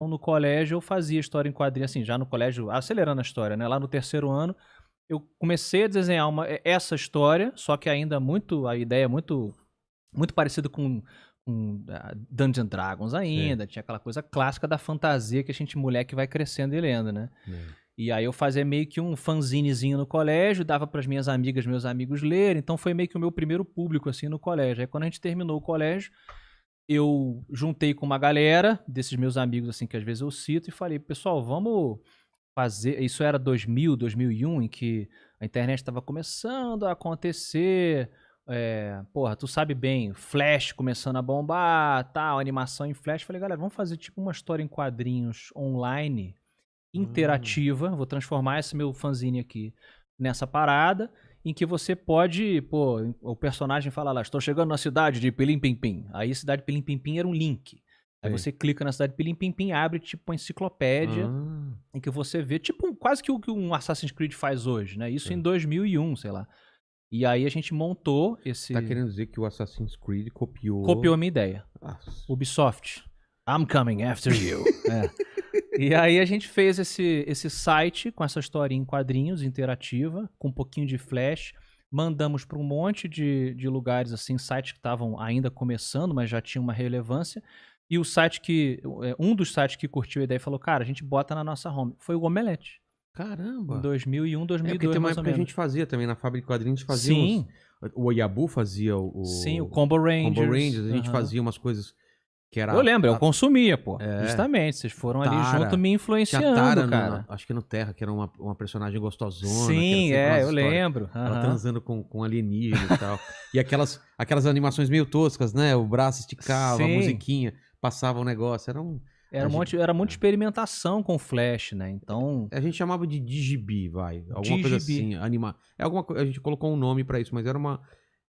Então, no colégio eu fazia história em quadrinho, assim, já no colégio, acelerando a história, né? Lá no terceiro ano, eu comecei a desenhar essa história, só que ainda a ideia é muito parecida com Dungeons and Dragons Sei. ainda, tinha aquela coisa clássica da fantasia que a gente, moleque, vai crescendo e lendo, né? É. E aí eu fazia meio que um fanzinezinho no colégio, dava para as minhas amigas, meus amigos lerem, então foi meio que o meu primeiro público, assim, no colégio. Aí quando a gente terminou o colégio, eu juntei com uma galera desses meus amigos, assim, que às vezes eu cito, e falei, pessoal, vamos fazer. Isso era 2000, 2001, em que a internet estava começando a acontecer. Porra, tu sabe bem, Flash começando a bombar, tal, animação em Flash. Falei, galera, vamos fazer tipo uma história em quadrinhos online, interativa. Vou transformar esse meu fanzine aqui nessa parada, em que você pode, pô, o personagem fala lá, estou chegando na cidade de Pilim Pim Pim. Aí a cidade de Pilim Pim Pim era um link. Aí Sei. você clica na cidade de Pilim Pim Pim, abre tipo uma enciclopédia Ah, em que você vê, tipo, quase que o que um Assassin's Creed faz hoje, né? Isso tá. em 2001, sei lá. E aí a gente montou Tá esse... querendo dizer que o Assassin's Creed Copiou copiou. a minha ideia. Nossa. Ubisoft, I'm coming after you. É. E aí a gente fez esse site com essa historinha em quadrinhos, interativa, com um pouquinho de flash. Mandamos para um monte de lugares, assim, sites que estavam ainda começando, mas já tinham uma relevância. E o site um dos sites que curtiu a ideia falou, cara, a gente bota na nossa home. Foi o Omelete. Em Caramba. 2001, É, porque 2002, tem uma mais ou época que a menos. gente fazia também, na fábrica de quadrinhos, a gente fazia uns. Sim, O Oyabu fazia sim, o o Combo Combo Rangers. Rangers, a gente Aham. fazia umas coisas que Eu era. lembro, eu consumia, pô. É, Justamente, vocês foram ali junto Tara. me Tinha a influenciando, Tara, cara. acho que no Terra, que era uma personagem gostosona, que era Sim, sempre umas eu histórias. lembro. Ela Aham. transando com alienígena e tal. E aquelas animações meio toscas, né? O braço esticava, a Sim. musiquinha, passava um negócio. Era um. Era muita experimentação com Flash, né? Então, A gente chamava de Digibi, vai. Alguma coisa Digibi. assim. É alguma coisa. A gente colocou um nome pra isso, mas era uma.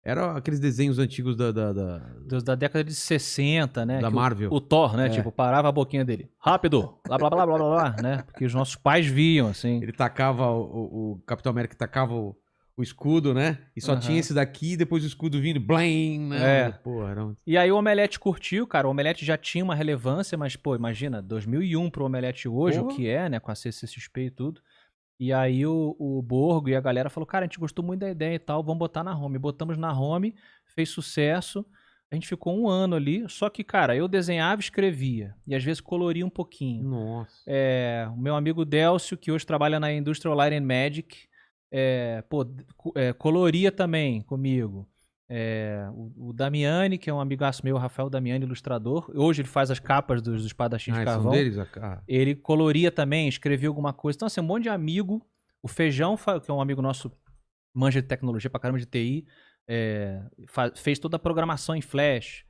Era aqueles desenhos antigos Da década de 60, né? da Que Marvel. o Thor, né? É. Tipo, parava a boquinha dele. Rápido! Blá, blá, blá, blá, blá, blá, né? Porque os nossos pais viam, assim. Ele tacava, o Capitão América tacava o escudo, né? E só tinha Aham. esse daqui, e depois o escudo vindo, blim, né? É. Pô, era um... E aí o Omelete curtiu, cara. O Omelete já tinha uma relevância, mas, pô, imagina, 2001 pro Omelete hoje, o Porra. que é, né? Com a CCXP e tudo. E aí o Borgo e a galera falou, cara, a gente gostou muito da ideia e tal, vamos botar na home. Botamos na home, fez sucesso. A gente ficou um ano ali, só que, cara, eu desenhava e escrevia. E às vezes coloria um pouquinho. Nossa. O meu amigo Délcio, que hoje trabalha na Industrial Light and Magic, coloria também comigo. O Damiani, que é um amigaço meu, Rafael Damiani, ilustrador. Hoje ele faz as capas dos Espadachins de Ah, são Carvão. deles? Ele coloria também, escrevia alguma coisa. Então, assim, um monte de amigo. O Feijão, que é um amigo nosso, manja de tecnologia pra caramba, de TI, fez toda a programação em Flash.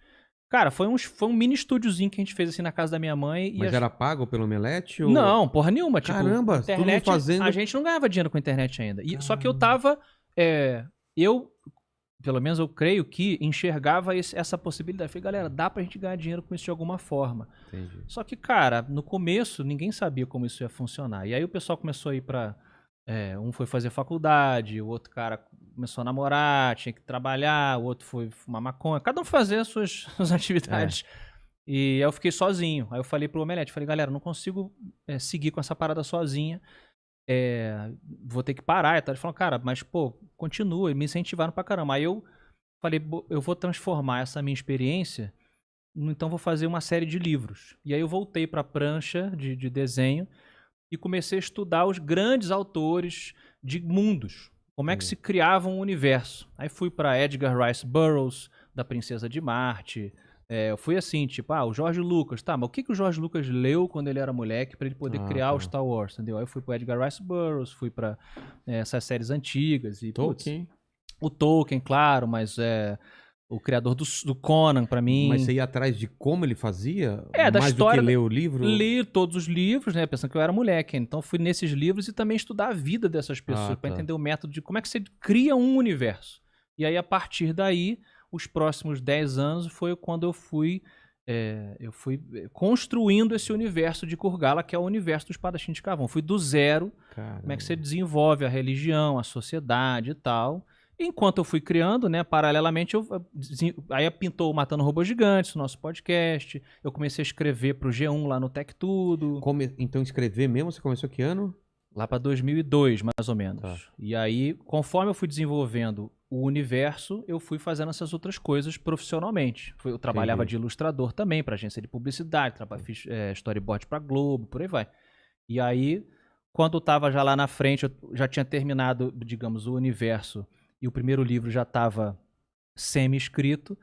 Cara, foi um mini estúdiozinho que a gente fez assim na casa da minha mãe. Mas era pago pelo Omelete? Ou... Não, porra nenhuma. Tipo, Caramba, todo mundo internet, fazendo... a gente não ganhava dinheiro com a internet ainda. Só que eu Caramba. tava... eu, pelo menos eu creio que enxergava essa possibilidade. Falei, galera, dá pra gente ganhar dinheiro com isso de alguma forma. Entendi. Só que, cara, no começo ninguém sabia como isso ia funcionar. E aí o pessoal começou a ir pra... um foi fazer faculdade, o outro cara começou a namorar, tinha que trabalhar, o outro foi fumar maconha. Cada um fazia as suas atividades. E aí eu fiquei sozinho. Aí eu falei pro Omelete, falei, galera, não consigo seguir com essa parada sozinha. Vou ter que parar e tal. Ele falou, cara, mas pô, continua. E me incentivaram pra caramba. Aí eu falei, eu vou transformar essa minha experiência, então vou fazer uma série de livros. E aí eu voltei pra prancha de desenho e comecei a estudar os grandes autores de mundos. Como é que se criava um universo. Aí fui pra Edgar Rice Burroughs, da Princesa de Marte. Eu fui assim, tipo, o George Lucas. Tá, mas o que o George Lucas leu quando ele era moleque pra ele poder criar o Tá. Star Wars, entendeu? Aí eu fui pro Edgar Rice Burroughs, fui pra essas séries antigas. E, Tolkien. o Tolkien, claro, mas o criador do Conan, pra mim. Mas você ia atrás de como ele fazia? Da Mais história. do que ler o livro? Li todos os livros, né? Pensando que eu era moleque. Então fui nesses livros e também estudar a vida dessas pessoas pra tá. entender o método de como é que você cria um universo. E aí, a partir daí, os próximos 10 anos foi quando eu fui construindo esse universo de Kurgala, que é o universo do Espadachim de Carvão. Fui do zero. Caramba. Como é que você desenvolve a religião, a sociedade e tal. Enquanto eu fui criando, né, paralelamente, aí pintou o Matando Robôs Gigantes, o nosso podcast. Eu comecei a escrever pro G1 lá no Tech Tudo. Então, escrever mesmo, você começou que ano? Lá pra 2002, mais ou menos. Tá. E aí, conforme eu fui desenvolvendo o universo, eu fui fazendo essas outras coisas profissionalmente. Eu trabalhava Entendi. de ilustrador também pra agência de publicidade, fiz storyboard pra Globo, por aí vai. E aí, quando eu tava já lá na frente, eu já tinha terminado, digamos, o universo e o primeiro livro já estava semi-escrito.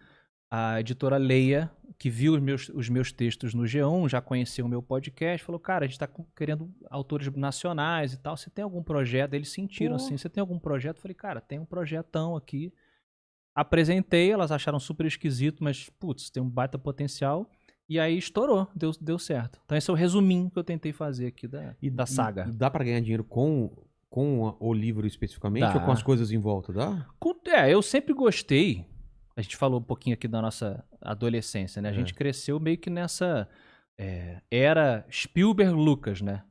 A editora Leia, que viu os meus textos no G1, já conhecia o meu podcast, falou, cara, a gente tá querendo autores nacionais e tal, você tem algum projeto? Eles sentiram assim, você tem algum projeto? Eu falei, cara, tem um projetão aqui. Apresentei, elas acharam super esquisito, mas, putz, tem um baita potencial. E aí estourou, deu certo. Então esse é o resuminho que eu tentei fazer aqui da saga. E dá pra ganhar dinheiro com o livro especificamente ou com as coisas em volta, dá? Eu sempre gostei. A gente falou um pouquinho aqui da nossa adolescência, né? A gente cresceu meio que nessa era Spielberg-Lucas, né?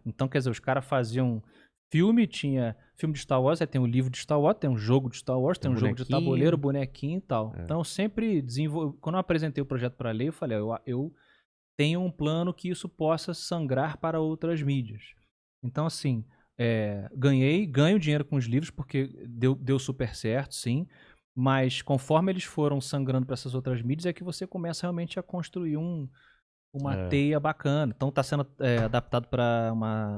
Então, quer dizer, os caras faziam filme, tinha filme de Star Wars, aí tem um livro de Star Wars, tem um jogo de Star Wars, tem um jogo de tabuleiro, bonequinho e tal. Então, eu sempre desenvolvi... Quando eu apresentei o projeto para a Lei, eu falei, eu tenho um plano que isso possa sangrar para outras mídias. Então, assim, ganho dinheiro com os livros, porque deu super certo, sim. Mas conforme eles foram sangrando para essas outras mídias, é que você começa realmente a construir uma teia bacana. Então tá sendo adaptado para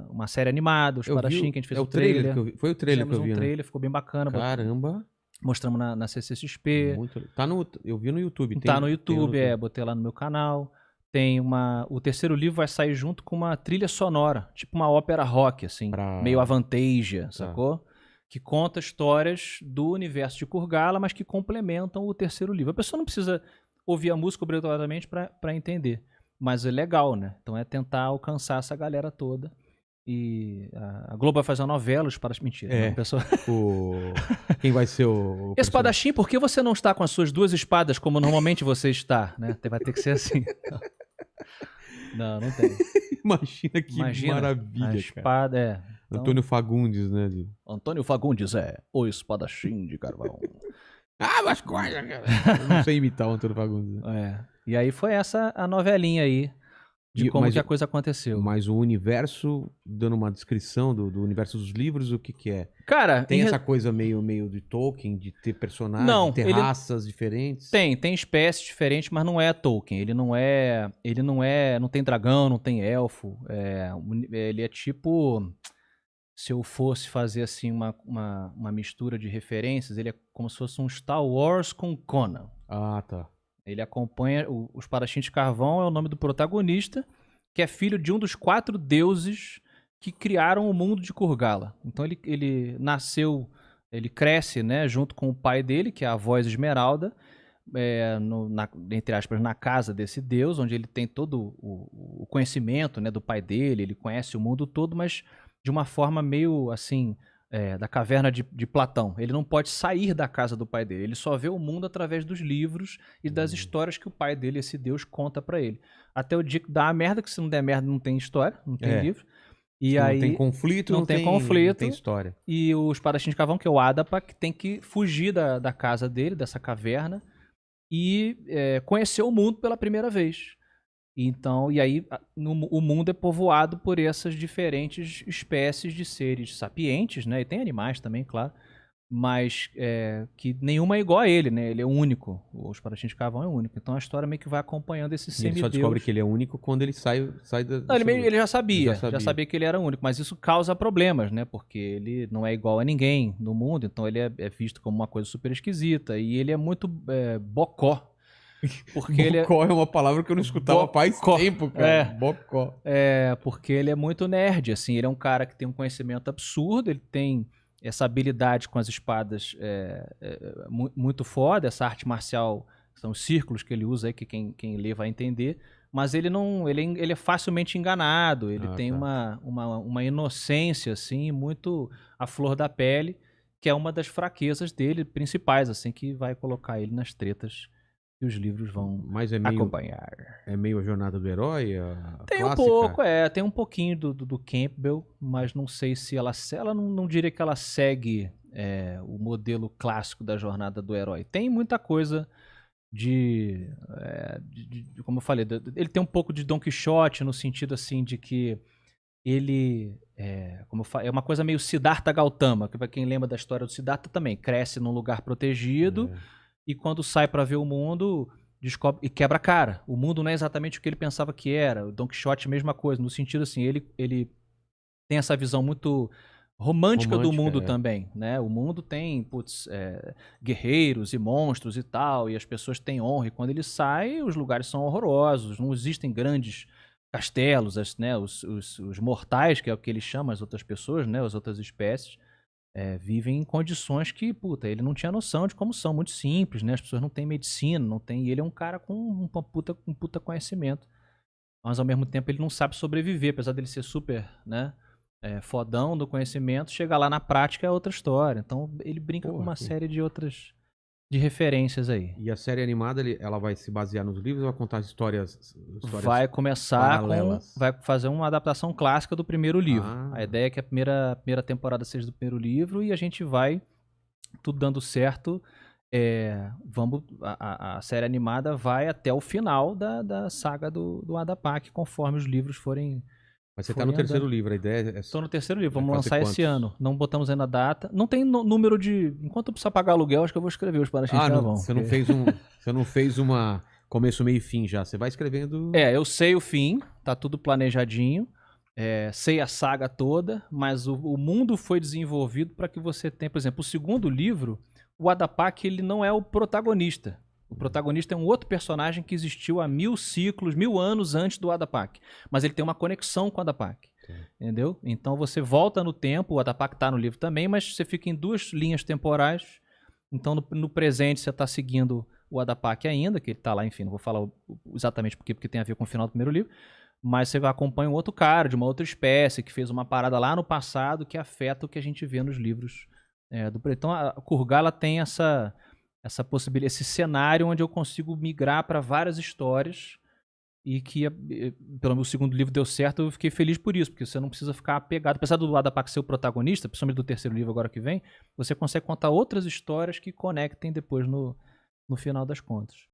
uma série animada, os Parachim, que a gente fez o trailer. Foi o trailer que eu vi, um né? trailer, ficou bem bacana. Caramba! Mostramos na CCXP. Eu vi no YouTube. Tá no YouTube, botei lá no meu canal. Tem o terceiro livro vai sair junto com uma trilha sonora, tipo uma ópera rock, assim, meio Avantasia, sacou? Que conta histórias do universo de Kurgala, mas que complementam o terceiro livro. A pessoa não precisa ouvir a música obrigatoriamente para entender, mas é legal, né? Então é tentar alcançar essa galera toda. E a Globo vai fazer uma novela, os Parachim... Mentira. Pessoa... Quem vai ser o Espadachim, por que você não está com as suas duas espadas como normalmente você está? Né? Vai ter que ser assim. Não tem. Imagina que maravilha, a espada, Então... Antônio Fagundes, né? Antônio Fagundes o espadachim de carvão. Mas coisa, cara. Eu não sei imitar o Antônio Fagundes. E aí foi essa a novelinha aí de como que a coisa aconteceu. Mas o universo, dando uma descrição do universo dos livros, o que é? Cara, tem essa coisa meio de Tolkien, de ter personagens, de ter raças diferentes? Tem espécies diferentes, mas não é Tolkien. Ele não tem dragão, não tem elfo. Ele é tipo... Se eu fosse fazer assim uma mistura de referências, ele é como se fosse um Star Wars com Conan. Ah, tá. Ele acompanha... Os Parachim de Carvão é o nome do protagonista, que é filho de um dos 4 deuses que criaram o mundo de Kurgala. Então ele nasceu... Ele cresce, né, junto com o pai dele, que é a Voz Esmeralda, entre aspas, na casa desse deus, onde ele tem todo o conhecimento, né, do pai dele, ele conhece o mundo todo, mas de uma forma meio assim... da caverna de Platão. Ele não pode sair da casa do pai dele. Ele só vê o mundo através dos livros e das histórias que o pai dele, esse Deus, conta pra ele. Até o dia que dá a merda, que se não der merda não tem história, não tem livro. E aí, não tem conflito, não tem história. E os Parachim de Carvão, que é o Adapa, que tem que fugir da casa dele, dessa caverna, e conhecer o mundo pela primeira vez. Então, e aí o mundo é povoado por essas diferentes espécies de seres sapientes, né? E tem animais também, claro, mas que nenhuma é igual a ele, né? Ele é único. Os Parachim de Carvão é único. Então a história meio que vai acompanhando esse semideus. Ele só descobre que ele é único quando ele sai da... Não, ele já sabia que ele era único, mas isso causa problemas, né? Porque ele não é igual a ninguém no mundo, então ele é visto como uma coisa super esquisita e ele é muito bocó. Porque Bocó é uma palavra que eu não escutava faz tempo, cara. Bocó. Porque ele é muito nerd, assim. Ele é um cara que tem um conhecimento absurdo, ele tem essa habilidade com as espadas muito foda, essa arte marcial, são os círculos que ele usa aí, que quem lê vai entender. Mas ele não, ele é facilmente enganado, ele tem uma inocência, assim, muito à flor da pele, que é uma das fraquezas dele, principais, assim, que vai colocar ele nas tretas que os livros vão acompanhar. É meio a jornada do herói? Tem clássica? Um pouco, tem um pouquinho do Campbell, mas não sei se ela não diria que ela segue o modelo clássico da jornada do herói. Tem muita coisa como eu falei, ele tem um pouco de Don Quixote no sentido assim de que ele é uma coisa meio Siddhartha Gautama, que para quem lembra da história do Siddhartha também, cresce num lugar protegido e quando sai para ver o mundo, descobre e quebra a cara. O mundo não é exatamente o que ele pensava que era. O Don Quixote, mesma coisa, no sentido assim, ele tem essa visão muito romântica do mundo também, né? O mundo tem, guerreiros e monstros e tal, e as pessoas têm honra, e quando ele sai, os lugares são horrorosos, não existem grandes castelos, né? Os mortais, que é o que ele chama as outras pessoas, né? As outras espécies, vivem em condições que, ele não tinha noção de como são, muito simples, né? As pessoas não têm medicina, não tem, e ele é um cara com um puta conhecimento, mas ao mesmo tempo ele não sabe sobreviver, apesar dele ser super, né? Fodão do conhecimento, chega lá na prática é outra história. Então ele brinca com uma série de outras de referências aí. E a série animada, ela vai se basear nos livros ou vai contar histórias vai começar paralelas? Vai fazer uma adaptação clássica do primeiro livro. A ideia é que a primeira temporada seja do primeiro livro e a gente vai, tudo dando certo, a série animada vai até o final da saga do Adapak, conforme os livros forem. Mas você tá no terceiro livro, a ideia é... Estou no terceiro livro, vamos lançar esse ano. Não botamos ainda a data. Não tem número de... Enquanto eu precisar pagar aluguel, acho que eu vou escrever os Espadachins de Carvão. Você não fez uma começo, meio e fim já. Você vai escrevendo... Eu sei o fim, tá tudo planejadinho. Sei a saga toda, mas o mundo foi desenvolvido para que você tenha... Por exemplo, o segundo livro, o Adapak, ele não é o protagonista. O protagonista é um outro personagem que existiu há 1000 ciclos, 1000 anos antes do Adapak. Mas ele tem uma conexão com o Adapak. Entendeu? Então você volta no tempo, o Adapak está no livro também, mas você fica em 2 linhas temporais. Então no presente você está seguindo o Adapak ainda, que ele está lá, enfim, não vou falar exatamente porque tem a ver com o final do primeiro livro. Mas você acompanha um outro cara de uma outra espécie que fez uma parada lá no passado que afeta o que a gente vê nos livros do preto. Então a Kurgala tem essa possibilidade, esse cenário onde eu consigo migrar para várias histórias e que, pelo meu segundo livro deu certo, eu fiquei feliz por isso, porque você não precisa ficar apegado, apesar do Adapak ser o protagonista, principalmente do terceiro livro agora que vem, você consegue contar outras histórias que conectem depois no final das contas.